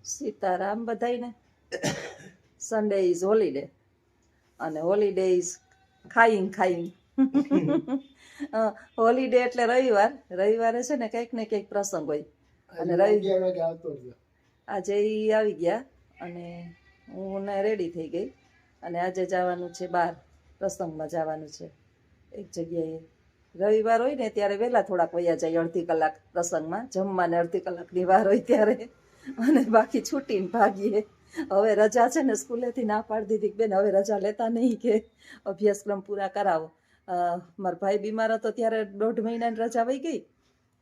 સીતારામ બધાયને. Sunday is holiday અને holiday is ખાઈંગ ખાઈંગ. Holiday એટલે રવિવાર. રવિવારે છે ને કંઈક ને કંઈક પ્રસંગ હોય અને આજે ઈ આવી ગયા અને હું ને રેડી થઈ ગઈ અને આજે જવાનું છે બહાર, પ્રસંગમાં જવાનું છે એક જગ્યાએ. રવિવાર હોય ને ત્યારે વહેલા થોડાક વયા જાય, અડધી કલાક પ્રસંગમાં, જમવાને અડધી કલાકની વાર હોય ત્યારે, અને બાકી છૂટીને ભાગીએ. હવે રજા છે ને, સ્કૂલેથી ના પાડી દીધી કે બેન હવે રજા લેતા નહીં, કે અભ્યાસક્રમ પૂરા કરાવો. મારા ભાઈ બીમાર હતો ત્યારે 1.5 મહિનાની રજા વહી ગઈ,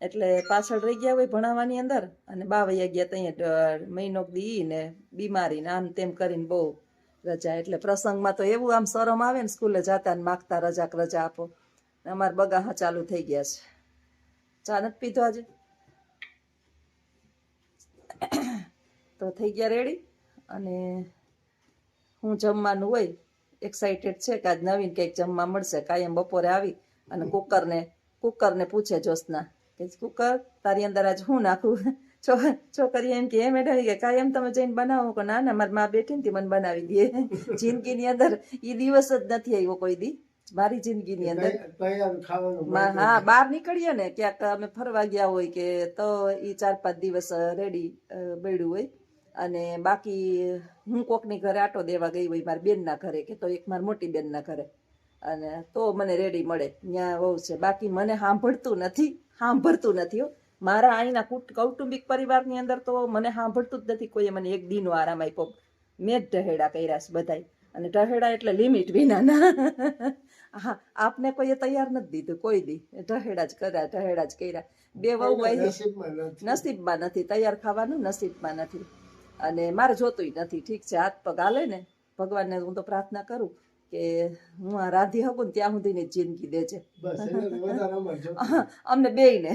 એટલે પાછળ રહી ગયા હોય ભણાવવાની અંદર, અને બા વૈયા ગયા ત્યાં મહિનો દી ને બીમારી ને આમ તેમ કરીને બહુ રજા. એટલે પ્રસંગમાં તો એવું આમ શરમ આવે ને, સ્કૂલે જતા ને માગતા રજા આપો. અમારે બગાહા ચાલુ થઈ ગયા છે. ચા નથી પીધો આજે તો થઈ ગયા રેડી. અને હું જમવાનું હોય એક્સાઇટેડ છે કે આજ નવીન કંઈક જમવા મળશે. કાયમ બપોરે આવી અને કુકરને પૂછે જ્યોત્સના કે કુકર તારી અંદર આજ હું નાખું. છોકરી એમ કે મેડમ કે કાયમ તમે જઈને બનાવો કે ના ના મારી માં બેઠી ને મને બનાવી દે. જિંદગીની અંદર એ દિવસ જ નથી આવ્યો કોઈ દી મારી જિંદગીની અંદર. હા, બહાર નીકળીએ ને ક્યાંક અમે ફરવા ગયા હોય કે તો એ 4-5 દિવસ રેડી બેડ્યું હોય. અને બાકી હું કોકની ઘરે આટો દેવા ગઈ હોય, મારી બેનના ઘરે કે તો એક મારી મોટી બેનના ઘરે, અને તો મને રેડી મળે ત્યાં બહુ છે. બાકી મને સાંભળતું નથી. મારા અહીંના કૌટુંબિક પરિવારની અંદર તો મને સાંભળતું જ નથી કોઈએ મને એક દીનો આરામ આપ્યો. મેં જ ઢહેડા કર્યા છે બધાય, અને ઢહેડા એટલે લિમિટ વિનાના. હા, આપને કોઈએ તૈયાર નથી દીધું કોઈ દી. ઢહેડા જ કર્યા. 2 વહુ નસીબમાં નથી, તૈયાર ખાવાનું નસીબમાં નથી. અને મારે જોતુંય નથી. ઠીક છે, હાથ પગ હાલે ને, ભગવાનને હું તો પ્રાર્થના કરું કે હું આ રાંધી શકું ને ત્યાં સુધીની જિંદગી દેજે અમને બેયને.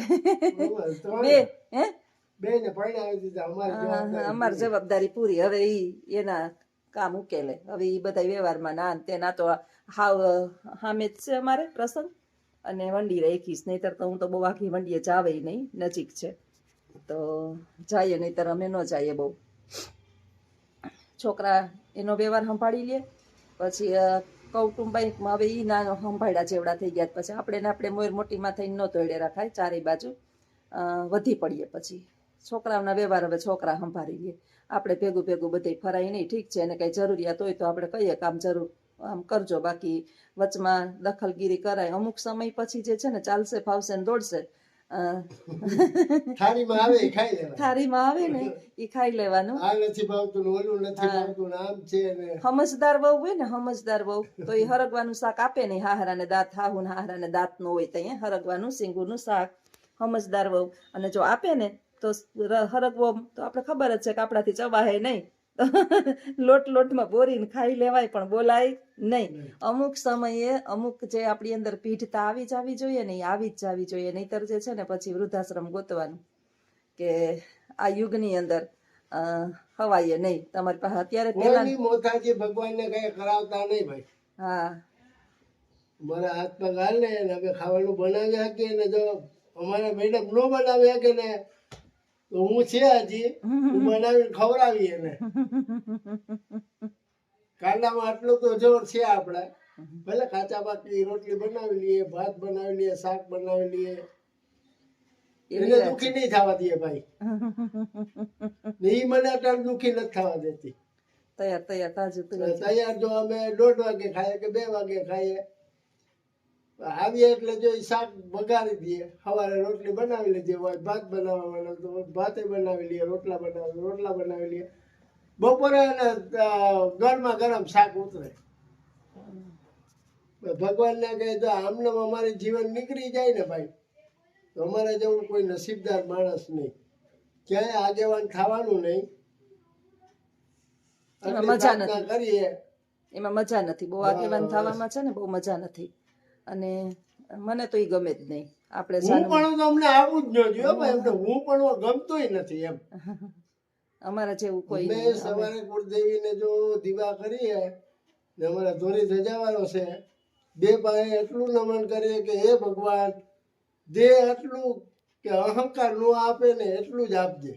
અમારી જવાબદારી પૂરી. હવે એના કામ ઉકેલે. હવે એ બધા વ્યવહારમાં ના તેના તો હાવ સામે જ છે અમારે પ્રસંગ, અને વંડી રાખીશ. નહીતર તો હું તો બહુ આખી વંડીએ જાવે નહીં, નજીક છે તો જઈએ, નહીતર અમે ન જઈએ બહુ. છોકરા એનો વ્યવહાર સંભાળી લે, પછી કૌટુંબિકમાં હવે એ ના સંભાળ્યા જેવડા થઈ ગયા પછી આપણે મોર મોટીમાં થઈને ન તોડે રખાય, ચારે બાજુ વધી પડીએ. પછી છોકરાઓના વ્યવહાર હવે છોકરા સંભાળી લે, આપણે ભેગું બધે ફરાય નહીં. ઠીક છે, એને કંઈ જરૂરિયાત હોય તો આપણે કહીએ કામ જરૂર આમ કરજો, બાકી વચમાં દખલગીરી કરાય. અમુક સમય પછી જે છે ને ચાલશે ફાવશે ને દોડશે. થાળીમાં આવે ને એ ખાઈ લેવાનું. સમજદાર વહુ હોય ને, સમજદાર વહુ તો એ હરગવાનું શાક આપે નહીં. હાહરાને દાંત, હાહુ ને હાહરાને દાંત નો હોય તો અહીંયા હરગવાનું સિંગુનું શાક સમજદાર વહુ. અને જો આપે ને તો હરગવો તો આપણે ખબર જ છે કે આપણાથી ચવાય નહીં. લોટમાં બોરીને ખાઈ લેવાય, પણ બોલાય નહીં. અમુક સમયે અમુક જે આપણી અંદર પીઢતા આવી જોઈએ ને, એ આવી જ જવી જોઈએ. નહીતર જે છે ને પછી વૃદ્ધાશ્રમ ગોતવાનું કે આ યુગની અંદર હવાય નહીં. તમારી પાસે અત્યારે પેલા મોથાજી ભગવાનને કઈ કરાવતા નહીં ભાઈ. હા, મારા હાથ પગ હાલે ને અમે ખાવાનું બનાવી શકીએ ને, જો અમારા મેડમ નો બનાવી શકે ને તો હું છે હજી બનાવીને ખવડાવીએ ને. કાંડામાં આટલું તો જોર છે આપણે. ભલે કાચા પાકી રોટલી બનાવી લઈએ, ભાત બનાવી લઈએ, શાક બનાવી લઈએ, એને દુખી નહીં થવા દઈએ ભાઈ. એ મને અત્યારે દુખી નથી થવા દેતી. તૈયાર જો અમે 1:30 વાગે ખાઈએ કે 2 વાગે ખાઈએ, આવીએ એટલે જો શાક વઘારી દઈએ, સવારે રોટલી બનાવી લીધી હોય, ભાત બનાવવાનો તો ભાતે બનાવી લઈએ, રોટલા બનાવી લઈએ. બપોરે ગરમા ગરમ શાક ઉતરે. ભગવાનને કહે તો આમને અમારી જીવન નીકળી જાય ને ભાઈ, તો અમારે જેવું કોઈ નસીબદાર માણસ નહીં, ક્યાંય આગેવાન થવાનું નહીં. મજા નથી કરીએ એમાં, મજા નથી. બહુ આગેવાન થવામાં છે ને બહુ મજા નથી. અને મને તો એ ગમે જ નહીં. આપણે હું પણ અમને આવું જ ન જોઈએ ભાઈ, એમને હું પણ ગમતોય નથી એમ. અમારા જેવું કોઈ અમે સવારે કુળદેવીને જો દીવા કરીએ ને, અમારા ધોરી ધજાવાનો છે, 2 પાયે એટલું નમન કરીએ કે હે ભગવાન, દે એટલું કે અહંકાર નો આપે ને એટલું જ આપજે.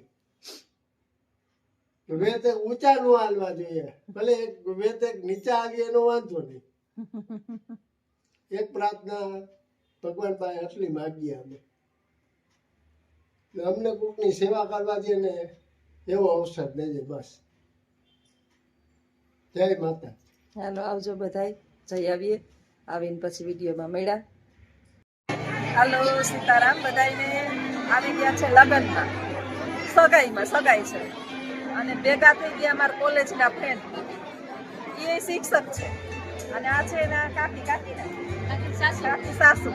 વેત એક ઊંચા નો હાલવા જોઈએ, ભલે એક વેત એક નીચા આવી એનો વાંધો નહીં. એક પ્રાર્થના ભગવાન પાસે આટલી માગીએ અમે, એટલે અમને કોકની સેવા કરવા દે ને એવો અવસર દેજે બસ. જય માતા. હાલો આવજો બધાય, જઈ આવીએ, આવીને પછી વિડીયોમાં મળ્યા. હાલો સીતારામ બધાયને. આવી ગયા છે લગ્નમાં, સગાઈ છે, અને ભેગા થઈ ગયા અમારા કોલેજના ફ્રેન્ડ. એ શિક્ષક છે અને આ છે એના કાકી સાસુ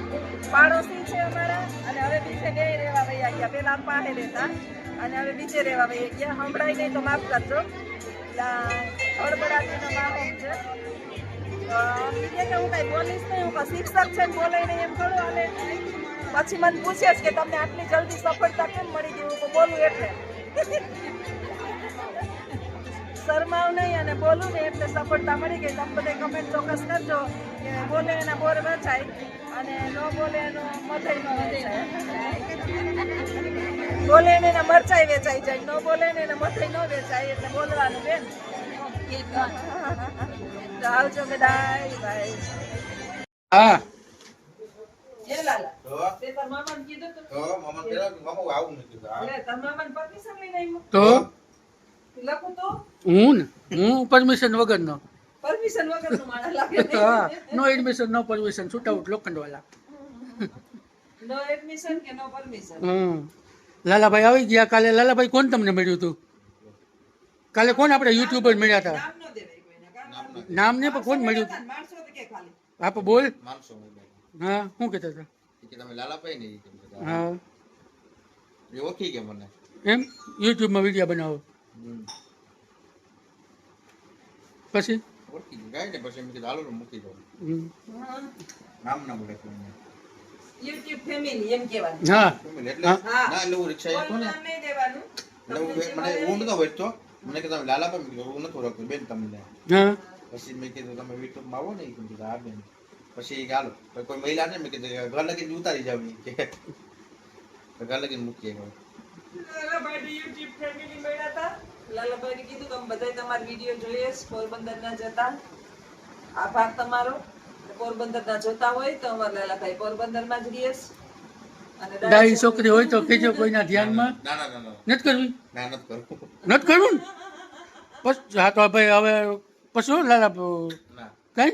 પાડોશી છે અમારા. અને હવે બીજે બે રહેવા વયા ગયા, પેલા આમ પાસે રહેતા અને હવે બીજે રહેવા વયા ગયા. હમણાં નહીં તો માફ કરજો, હળબડાટીનો માહોલ છે. હું કઈ બોલીશ નહીં, હું શિક્ષક છે ને બોલે નહીં એમ થોડું હાલે. પછી મને પૂછે છે કે તમને આટલી જલ્દી સફળતા કેમ મળી ગઈ, હું તો બોલું એટલે શરમાવ નહીં અને બોલું ને એટલે સફળતા મળી ગઈ. તમે બધા કમેન્ટ ચોક્કસ કરજો કે બોલે એના બોર વેચાય અને ન બોલે એનો મથાઈ ન વેચાય. બોલે ને એના મરચાઈ વેચાઈ જાય, ન બોલે ને એના મથાઈ ન વેચાય, એટલે બોલવાનું બેન. તો આવજો બધાય, બાય. હા એ લાલા તે તાર મામાને કીધું તું? મામા પેલા મામા આવું નથી લે તાર મામાને પરમિશન લઈને આવ્યો? તો લખું તો હું પરમિશન વગરનો. પરમિશન વગરનું માણસ લાગે ને. હા, નો એડમિશન નો પરમિશન, છૂટાઉટ લોખંડ વાળા. નો એડમિશન કે નો પરમિશન? લાલાભાઈ આવી ગયા કાલે. લાલાભાઈ કોણ તમને મળ્યું હતું કાલે? કોણ આપણે યુટ્યુબર મળ્યા હતા? નામ નો દેવાય કોઈને, કારણ નામ ને પણ કોણ મળ્યું? માણસો તો કે ખાલી આપ બોલ. માનસો હા, શું કહેતા હતા? કે તમે લાલાભાઈ ને હા એ ઓળખી ગયા મને. એમ યુટ્યુબમાં વિડીયો બનાવો પછી ઓળખી ગયું ગાય ને પછી એમ કીધું હાલો ને મૂકી દો. નામ ના બોલે કોઈને. YouTube ફેમિલી એમ કહેવાનું. હા એટલે ના એટલે હું રિક્ષા કોઈ હતો ને નામ નહીં દેવાનું. એટલે મને હું નતો વેચતો. મને કે તમે લાલાભાઈ મેં કીધું હું નથી ઓળખતો બેન તમને. હા પછી મેં કીધું તમે યુટ્યુબમાં આવો ને એ કીધું હા બેન. પછી હાલો તો કોઈ મહિલા ને મેં કીધું ઘર લગીને ઉતારી જાવ કે ઘર લગીને મૂકી આવ્યો. લાલાભાઈ YouTube ફેમિલી મળ્યા હતા. લાલાભાઈને કીધું તમે બધાય તમારા વિડીયો જોઈએ છે, પોરબંદર ના જતા. આભાર તમારો. પોરબંદર ના જોતા હોય તો અમારા લાલાભાઈ પોરબંદર માં જ રહીએ છે. અને ડાઈ છોકરી હોય તો કહેજો કોઈના ધ્યાનમાં. ના ના ના ના નથી કરવી? ના નથી કરું. નથી કરવું ને? પછી હા તો ભાઈ હવે પછી લાલા ના કઈ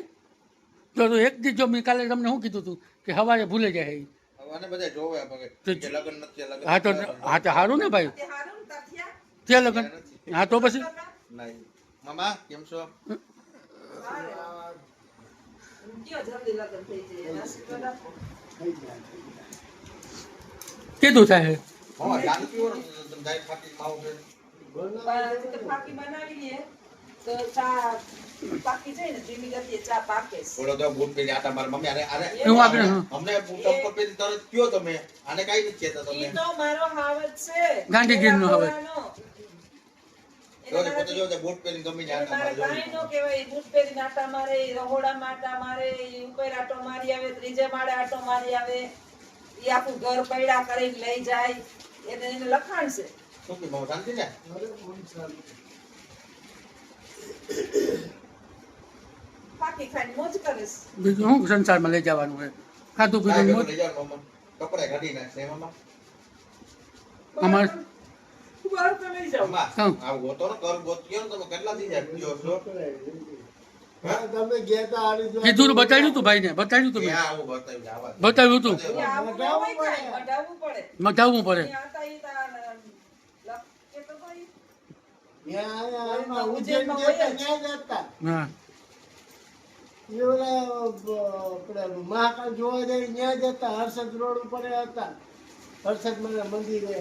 તો એક દી જો મેં કાલે તમને શું કીધું હતું કે સવારે ભૂલે જાય. અને બધા જોવે કે લગન નથી લગન હા તો સારું ને ભાઈ, તે હારું ને તાર થયા? ત્યાં લગન. હા તો પછી નહીં. મામા કેમ છો? કયો જલ્દી લગ્ન થઈ જાય એના આશીર્વાદ આપો. કીધું થાય. હા જાનકી ઓર તમે જાય ખાતી માવો છે. પણ તો ફાકી બનાવી લઈએ તો ચા પાકી જાય ને ધીમી ગતિએ ચા પાકે છે. બોલો તો બૂટ પહેરી આટા માર મમ્મી અરે અરે એવું આપણે અમને બૂટ ચપ્પલ પહેરી તરત કયો તમે આને કઈ નથી કહેતા તમે. ઈ તો મારો હાવત છે. ગાંધીગીરનો હાવત. તો પોતે જો બૂટ પહેરી ગમી જાય આટા માર કાંઈ નો કહેવાય. બૂટ પહેરીને આટા મારે, રહોડામાં આટા મારે, ઉપર આટો મારી આવે, ત્રીજે માળે આટો મારી આવે, ઈ આખું ઘર પૈડા કરીને લઈ જાય. એને લખાણ છે. શું કે બહુ શાંતિ ને પાકી ખાઈને મોજ કરે છે. બીજું શું સંસારમાં લઈ જવાનું હોય? ખાધું કાંઈ પીધું બધું લઈ જાઓ મમ્મા કપડા કાઢી નાખશે મામા. અમાર બહાર તો લઈ જાઓ. મમ્મા હા. આ ગોતો ને કર ગોત્યો ને તમે કેટલા દી જાય પીઓ છો? હા, તમે ગયા તા આ રીતે કીધું તો બતાવ્યું તું ભાઈને, બતાવ્યું તું ક્યાં આવું બતાવ્યું આવા બતાવ્યું હતું. ઈ આવું ન હોય કાંઈ, મઢાવવું પડે. મટાવવું પડે. ઈ આતા ઈ તાર લખે તો ભાઈ. ત્યાં આમાં ઉજ્જૈન ગયા તા, ત્યાં જ હતા. હા એ ઓલા આપણે મહાકાલ જોવા જાય ત્યાં જ હતા. હર્ષદ રોડ ઉપર હતા. હર્ષદ માના મંદિરે.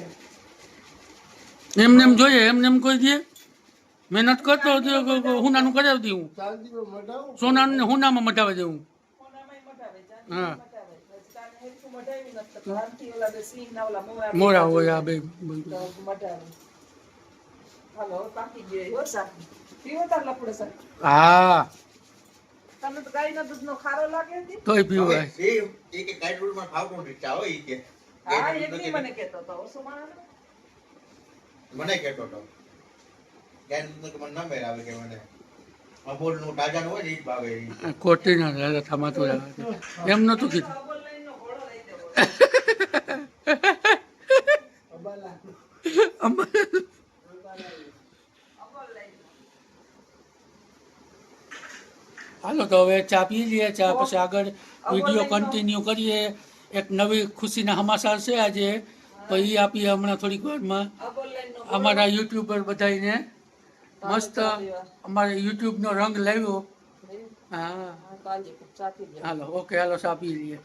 એમને એમ જોઈએ, એમને એમ કોઈ દે મહેનત કરતો હુનાનું કરાવી દઉં, ચાંદીનો મઢાવું. સોનાનું ને હુનામાં મટાવી દઉં. કોનામાંય મઢાવે, હા. જાનીમાં મઢાવે. પછી તારે હેરખું મઢાવ્યું નથી તો આમથી ઓલા બે સિંહના ઓલા મોરા મોરા હોય આ બે. તો મઢાવે. હાલો, હવે પાકી ગયો હો શાક. પીવો તાર લપડો શાક. હા તમને તો ગાયના દૂધનો ખારો લાગે છે? તોય પીવાય. એ કે ગાઈડ રોડમાં ભાવનો રીક્ષા હોય ઈ કે હા, એ બી મને કહેતો હતો. ઓછો માણસ. મને કહેતો હતો ક્યાં કે મને ન મેળ આવે કે મને અમૂલનું તાજાનું હોય ને ઈ જ ભાવે ઈ. ખોટી ના લાલા થમાતું એમ નતું કીધું. હાલો તો હવે ચા પી લઈએ, ચા પછી આગળ વિડીયો કન્ટિન્યુ કરીએ. એક નવી ખુશીના સમાચાર છે આજે, તો એ આપીએ હમણાં થોડીક વારમાં અમારા યુટ્યુબર બધાને. મસ્ત અમારે યુટ્યુબનો રંગ લાવ્યો. હા ચા પી લે. હાલો, ઓકે, હાલો ચા પી લઈએ.